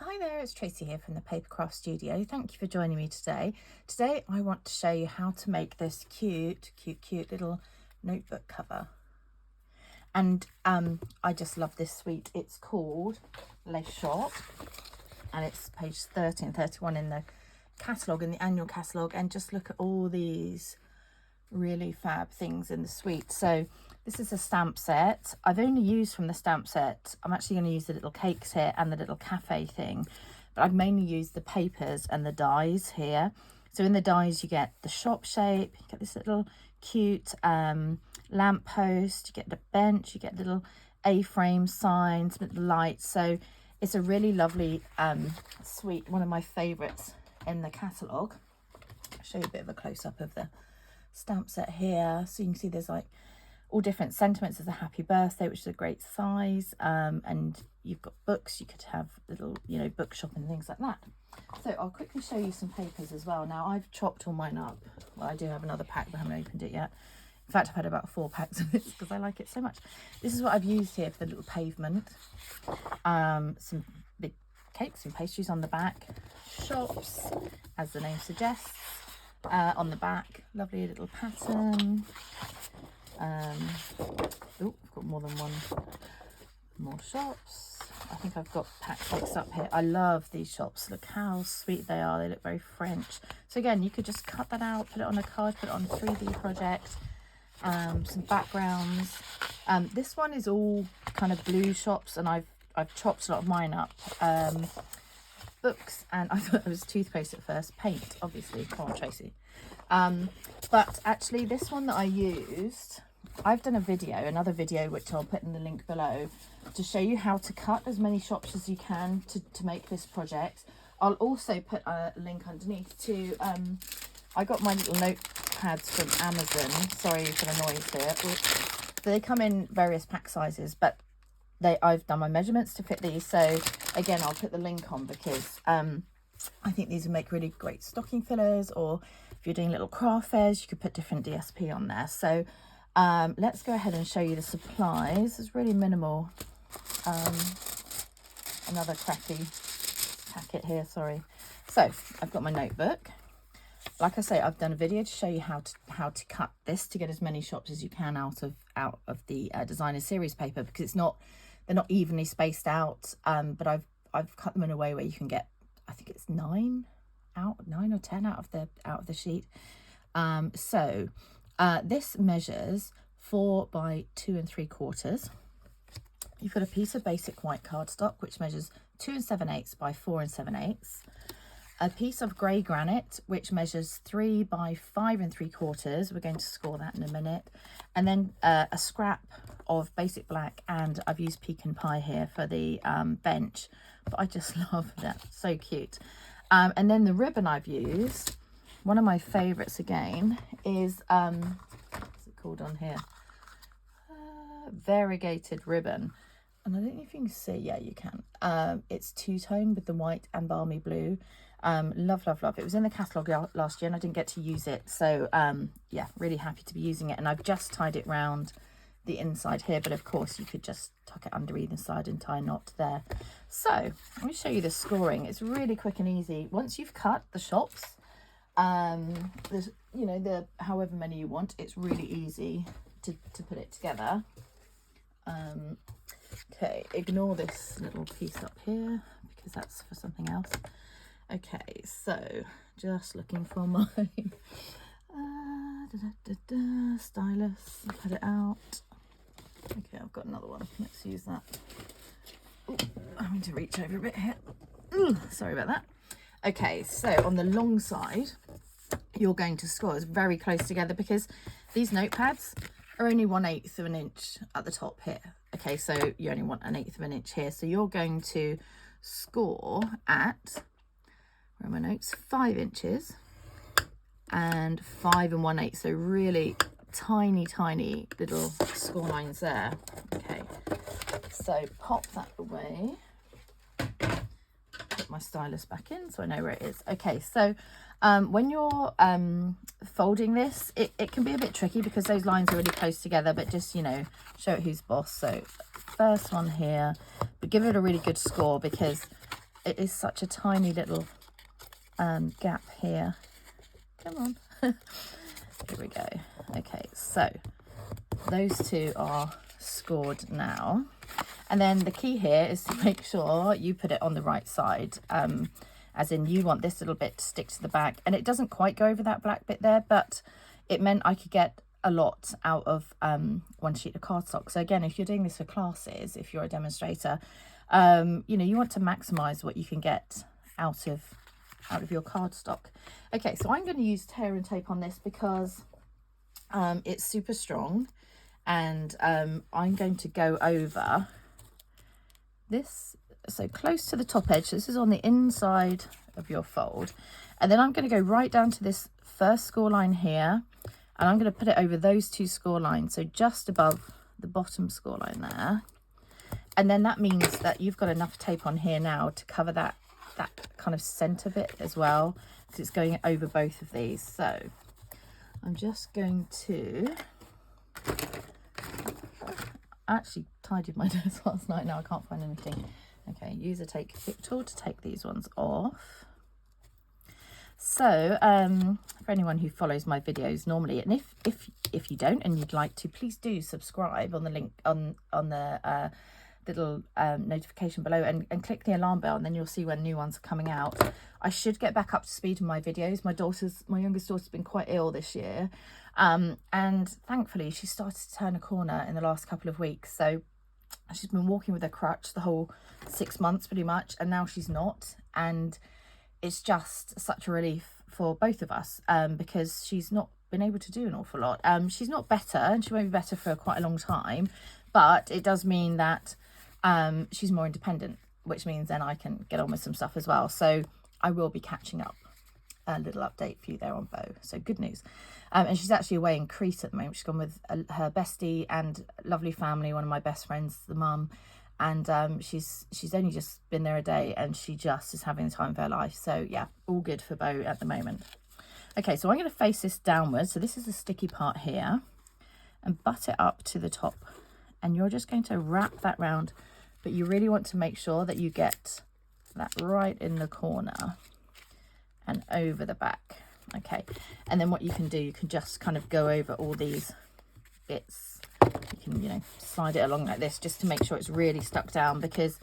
Hi there, it's Tracy here from the Papercraft Studio. Thank you for joining me today. Today I want to show you how to make this cute little notebook cover. And I just love this suite. It's called Les Shop and it's page 30 and 31 in the catalogue, in the annual catalogue. And just look at all these really fab things in the suite. So this is a stamp set. I've only used from the stamp set, I'm actually going to use the little cakes here and the little cafe thing, but I've mainly used the papers and the dies here. So in the dies you get the shop shape, you get this little cute lamp post, you get the bench, you get little A-frame signs, little lights. So it's a really lovely suite, one of my favorites in the catalogue. I'll show you a bit of a close-up of the stamp set here, so you can see there's like all different sentiments. There's a happy birthday, which is a great size, and you've got books. You could have little, bookshop and things like that. So I'll quickly show you some papers as well. Now I've chopped all mine up. Well, I do have another pack, but I haven't opened it yet. In fact, I've had about 4 packs of this because I like it so much. This is what I've used here for the little pavement. Some big cakes and pastries on the back. Shops, as the name suggests. On the back, lovely little pattern. Oh, I've got more than one. More shops. I think I've got packs mixed up here. I love these shops. Look how sweet they are. They look very French. So again, you could just cut that out, put it on a card, put it on a 3D project. Some backgrounds. This one is all kind of blue shops, and I've chopped a lot of mine up. Books, and I thought it was toothpaste at first. Paint, obviously. Come on, Tracy. But actually this one that I used, I've done another video which I'll put in the link below, to show you how to cut as many shops as you can to make this project. I'll also put a link underneath to I got my little notepads from Amazon. Sorry for the noise here. They come in various pack sizes, but I've done my measurements to fit these. So again, I'll put the link on because I think these would make really great stocking fillers, or if you're doing little craft fairs, you could put different DSP on there. So let's go ahead and show you the supplies. It's really minimal. Another crappy packet here, sorry. So I've got my notebook. Like I say, I've done a video to show you how to cut this to get as many shops as you can out of the designer series paper, because they're not evenly spaced out. But I've cut them in a way where you can get, I think it's 9 or 10 out of the sheet. So this measures 4 by 2 3/4. You've got a piece of basic white cardstock which measures 2 7/8 by 4 7/8. A piece of grey granite which measures 3 by 5 3/4. We're going to score that in a minute. And then a scrap of basic black, and I've used pecan pie here for the bench, but I just love that, so cute. And then the ribbon I've used, one of my favorites again, is what's it called on here? Variegated ribbon. And I don't know if you can see, yeah, you can. It's two-tone with the white and balmy blue. Love. It was in the catalogue last year and I didn't get to use it. So yeah, really happy to be using it. And I've just tied it round the inside here, but of course you could just tuck it under either side and tie a knot there. So let me show you the scoring. It's really quick and easy. Once you've cut the shops, there's, the however many you want, it's really easy to put it together. Okay, ignore this little piece up here because that's for something else. Okay, so just looking for my stylus. Cut it out. Okay, I've got another one. Let's use that. Ooh, I'm going to reach over a bit here. Ooh, sorry about that. Okay, so on the long side, you're going to score. It's very close together because these notepads are only 1/8 of an inch at the top here. Okay, so you only want 1/8 of an inch here. So you're going to score at, where are my notes? 5 inches and 5 1/8. So really tiny little score lines there. Okay, so pop that away. Put my stylus back in so I know where it is. Okay, so when you're folding this, it can be a bit tricky because those lines are really close together, but just, show it who's boss. So first one here, but give it a really good score because it is such a tiny little gap here. Come on. Here we go. Okay, so those two are scored now. And then the key here is to make sure you put it on the right side. As in, you want this little bit to stick to the back. And it doesn't quite go over that black bit there, but it meant I could get a lot out of one sheet of cardstock. So again, if you're doing this for classes, if you're a demonstrator, you know, you want to maximize what you can get out of your cardstock. Okay, so I'm going to use tear and tape on this because it's super strong, and I'm going to go over this, so close to the top edge. This is on the inside of your fold, and then I'm going to go right down to this first score line here, and I'm going to put it over those two score lines, so just above the bottom score line there. And then that means that you've got enough tape on here now to cover that kind of center bit as well, because it's going over both of these. So I'm just going to, I actually tidied my desk last night, now I can't find anything. Okay, use a take pick tool to take these ones off. So for anyone who follows my videos normally, and if you don't and you'd like to, please do subscribe on the link on the little notification below, and click the alarm bell, and then you'll see when new ones are coming out. I should get back up to speed in my videos. My youngest daughter's been quite ill this year, and thankfully she started to turn a corner in the last couple of weeks. So she's been walking with a crutch the whole 6 months pretty much, and now she's not, and it's just such a relief for both of us, because she's not been able to do an awful lot. She's not better, and she won't be better for quite a long time, but it does mean that she's more independent, which means then I can get on with some stuff as well. So I will be catching up. A little update for you there on Bo, so good news. And she's actually away in Crete at the moment. She's gone with her bestie and lovely family, one of my best friends, the mum, and she's only just been there a day, and she just is having the time of her life. So yeah, all good for Bo at the moment. Okay, so I'm going to face this downwards, so this is the sticky part here, and butt it up to the top, and you're just going to wrap that round, but you really want to make sure that you get that right in the corner and over the back. Okay, and then what you can do, you can just kind of go over all these bits. You can, you know, slide it along like this just to make sure it's really stuck down, because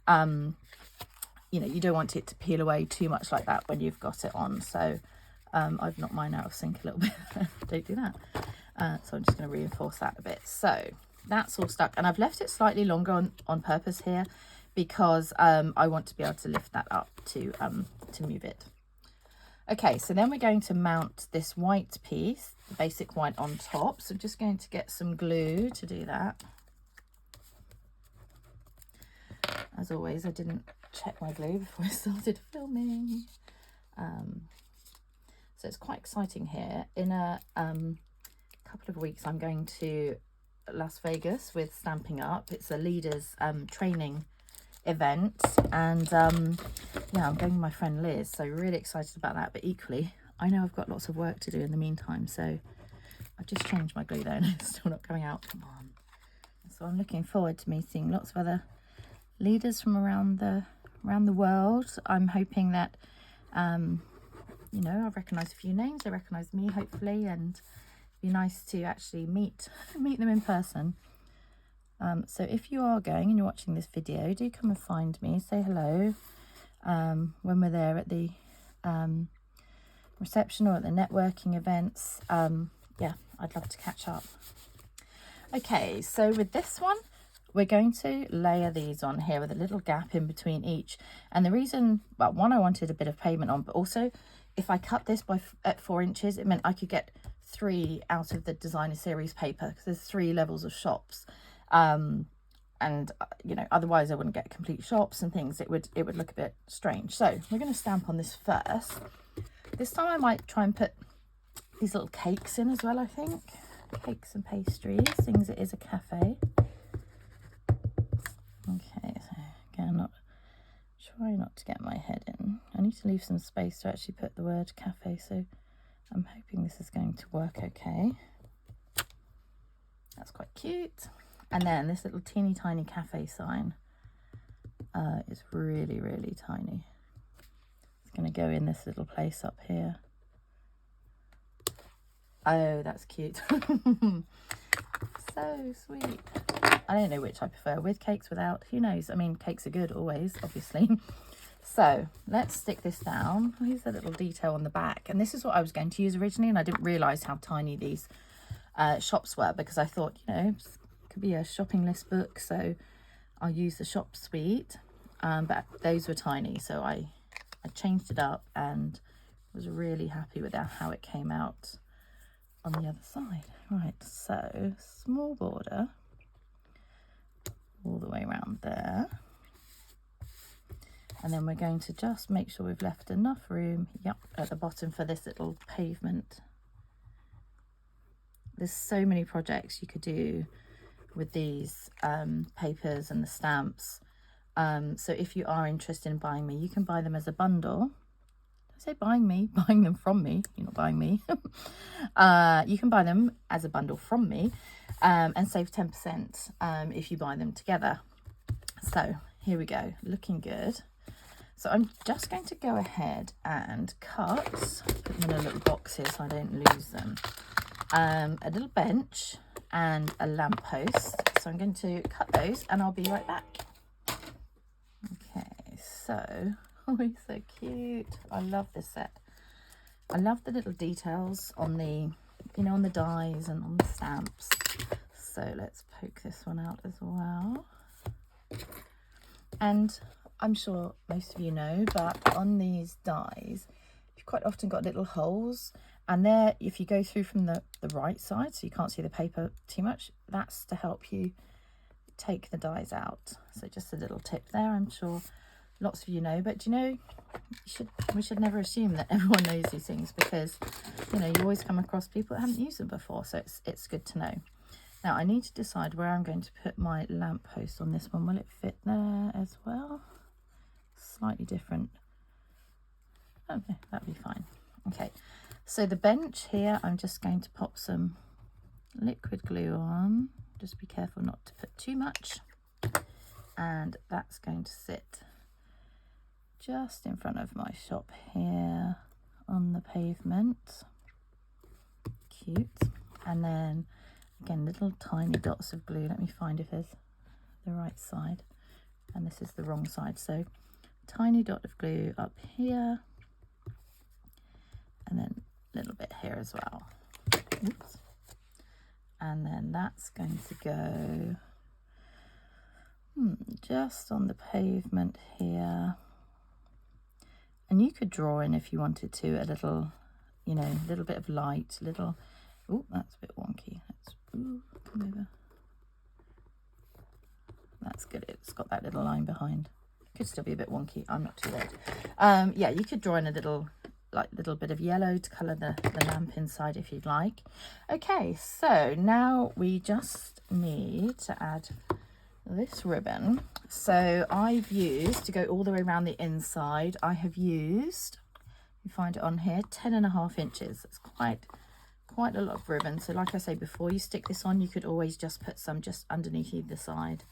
you know, you don't want it to peel away too much like that when you've got it on. So I've knocked mine out of sync a little bit. Don't do that. So I'm just going to reinforce that a bit. So that's all stuck, and I've left it slightly longer on purpose here, because I want to be able to lift that up to move it. Okay, so then we're going to mount this white piece, the basic white, on top. So I'm just going to get some glue to do that. As always, I didn't check my glue before I started filming. So it's quite exciting here. In a couple of weeks, I'm going to Las Vegas with Stamping Up. It's a leaders training event, and yeah, I'm going with my friend Liz, so really excited about that. But equally, I know I've got lots of work to do in the meantime, so I've just changed my glue there and it's still not coming out. Come on. So I'm looking forward to meeting lots of other leaders from around the world. I'm hoping that you know, I've recognised a few names, they recognise me hopefully, and it'd be nice to actually meet them in person. So if you are going and you're watching this video, do come and find me, say hello when we're there at the reception or at the networking events. Yeah, I'd love to catch up. Okay, so with this one, we're going to layer these on here with a little gap in between each. And the reason, well, one, I wanted a bit of pavement on, but also if I cut this at 4 inches, it meant I could get 3 out of the designer series paper, because there's 3 levels of shops. And you know, otherwise I wouldn't get complete shops and things. It would look a bit strange. So we're going to stamp on this first. This time I might try and put these little cakes in as well. I think cakes and pastries, things. It is a cafe. Okay, so again, try not to get my head in. I need to leave some space to actually put the word cafe, so I'm hoping this is going to work okay. That's quite cute. And then this little teeny tiny cafe sign It's really, really tiny. It's going to go in this little place up here. Oh, that's cute. So sweet. I don't know which I prefer, with cakes, without, who knows? I mean, cakes are good always, obviously. So let's stick this down. Here's a little detail on the back, and this is what I was going to use originally, and I didn't realize how tiny these shops were, because I thought, you know, it could be a shopping list book, so I'll use the shop suite, but those were tiny, so I changed it up and was really happy with how it came out on the other side. Right, so small border all the way around there, and then we're going to just make sure we've left enough room, yep, at the bottom for this little pavement. There's so many projects you could do with these papers and the stamps, so if you are interested in buying me, you can buy them as a bundle. I say buying me, buying them from me, you're not buying me. You can buy them as a bundle from me, and save 10% if you buy them together. So here we go, looking good. So I'm just going to go ahead and cut, put them in a little box here so I don't lose them, a little bench and a lamp post. So I'm going to cut those and I'll be right back. Okay, so, oh, he's so cute. I love this set. I love the little details on the, you know, on the dies and on the stamps. So let's poke this one out as well. And I'm sure most of you know, but on these dies, you've quite often got little holes, and there, if you go through from the right side, so you can't see the paper too much, that's to help you take the dies out. So just a little tip there. I'm sure lots of you know, but you know, we should never assume that everyone knows these things, because you know, you always come across people that haven't used them before, so it's good to know. Now I need to decide where I'm going to put my lamp post on this one. Will it fit there as well? Slightly different. Okay, that'll be fine. Okay, so the bench here, I'm just going to pop some liquid glue on. Just be careful not to put too much, and that's going to sit just in front of my shop here on the pavement. Cute. And then again, little tiny dots of glue. Let me find if there's the right side, and this is the wrong side. So tiny dot of glue up here, and then a little bit here as well. Oops. And then that's going to go just on the pavement here. And you could draw in, if you wanted to, a little, you know, a little bit of light, little, oh, that's a bit wonky. Let's, ooh, come over. That's good. It's got that little line behind. Could still be a bit wonky. I'm not too worried. Yeah, you could draw in a little bit of yellow to colour the lamp inside if you'd like. Okay, so now we just need to add this ribbon. So I've used, to go all the way around the inside, I have used, you find it on here, 10.5 inches. It's quite a lot of ribbon. So like I say, before you stick this on, you could always just put some just underneath either side,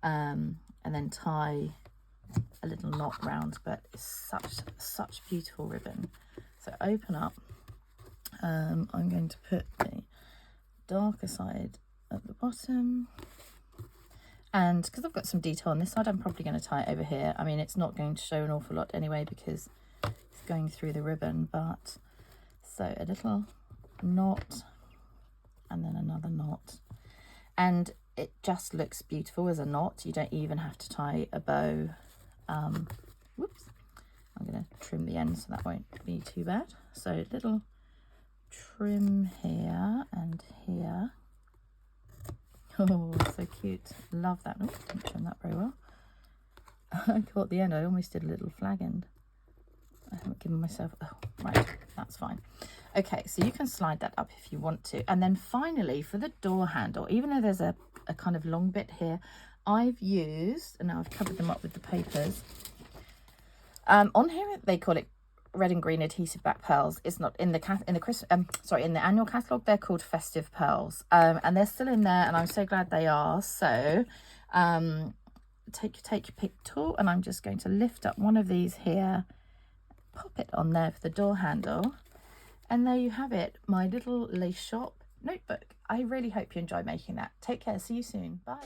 and then tie a little knot round. But it's such beautiful ribbon. So open up. I'm going to put the darker side at the bottom, and because I've got some detail on this side, I'm probably going to tie it over here. I mean, it's not going to show an awful lot anyway because it's going through the ribbon, but so a little knot and then another knot, and it just looks beautiful as a knot. You don't even have to tie a bow. Whoops, I'm going to trim the end so that won't be too bad. So little trim here and here. Oh, so cute. Love that. Oh, didn't trim that very well. I caught the end. I almost did a little flag end. I haven't given myself, oh, right, that's fine. Okay, so you can slide that up if you want to. And then finally, for the door handle, even though there's a kind of long bit here, I've used, and now I've covered them up with the papers. On here, they call it red and green adhesive back pearls. It's not in the in the annual catalogue. They're called Festive Pearls, and they're still in there, and I'm so glad they are. So take your pick tool, and I'm just going to lift up one of these here, pop it on there for the door handle, and there you have it, my little lace shop notebook. I really hope you enjoy making that. Take care, see you soon, bye.